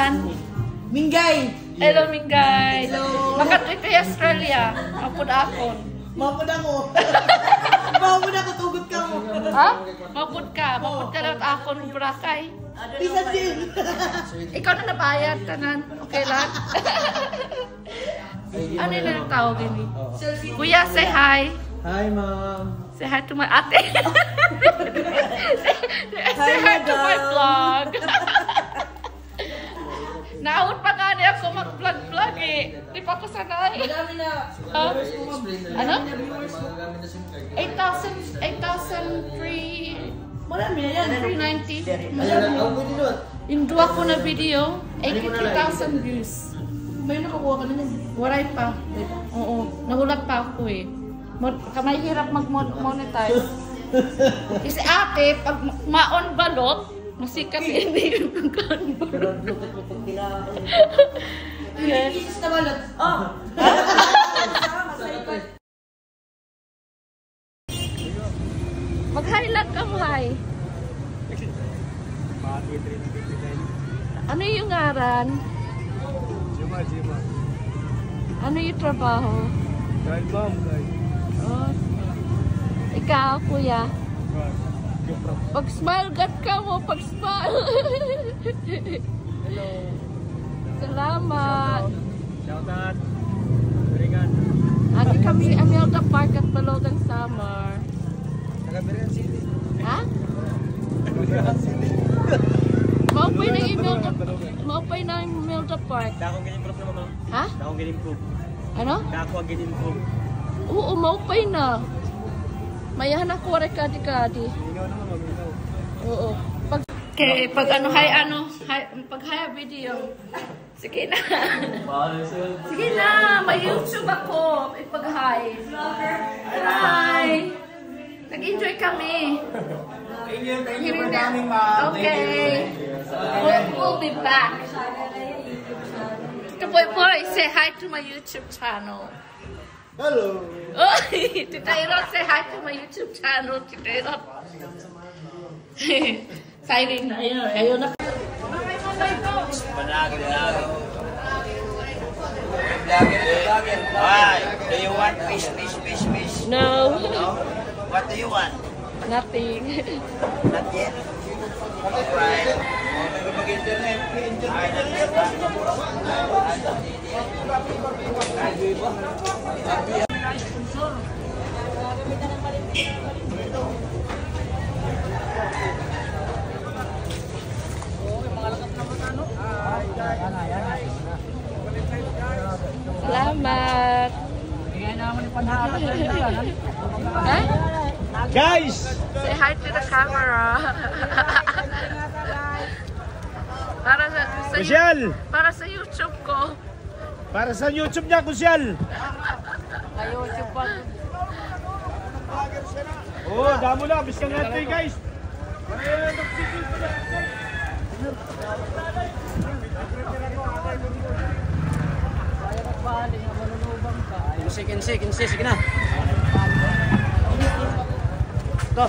tanan? Minggay! Hello, Minggay! Hello! Makatry kay Australia. Mapud akon. Mapud ako! Mapud ako, tugot ka mo! Ha? Mapud ka. Mapud ka lang akon Boracay. Isa din! Ikaw na nabayad, tanan. Okay lang? Ano yun ang tawag ini? Kuya, say hi. Hi, ma'am! Say hi to my ate. Say hi to my vlog. Naawit pa nga niya ako mag-vlog eh. Di pa ako sanay. Ano? 8,003. Marami na yan. 390. Yung dua ko na video, 83,000 views. May nakakuha ka na yan. Waray pa. Oo. Nahulat pa ako eh. Kamay hirap mag-monetize. Kasi ate, pag ma-on balot, masikat hindi yung pagkaan balot. Yes. Isis na balot. Oh! Mag-highlight ka mo, hi. Ano yung ngaran? Jima. Ano yung trabaho? Guide ma'am, guide. Oh. Ikaw, kuya. Pag-smile, gat ka mo. Pag-smile. Hello. Salamat. Shout out. Beringan. Ate kami Amelda Park at Balogang Summer. Taga Beringan City. Ha? Beringan City. Maupay na yung Amelda Park. Dakong ganyan-improve naman ma'am. Ha? Dakong ganyan-improve. Ano? Dakong ganyan-improve. Oo, maupay na. Mayahan ako wala kadi-kadi. Minaw naman ma'am, minaw. Oo. Okay, pag ano, pag haya video. Sige na. Sige na, may YouTube ako. Ipag-hi. Hi. Nag-enjoy kami. Thank you for coming, ma'am. Okay. We'll be back. Tito Boy, say hi to my YouTube channel. Hello! Oh, Tita Irot, say hi to my YouTube channel, Tita Irot. Silent na yun. Ayun na. Hi, do you want fish? No. What do you want? Nothing. Not yet. Alright. Salamat. Ha? Guys! Say hi to the camera. Kusyal! Para sa YouTube ko. Para sa YouTube niya, Kusyal! YouTube pa. Oo, damo na. Biskan natin guys. Sige na. Go.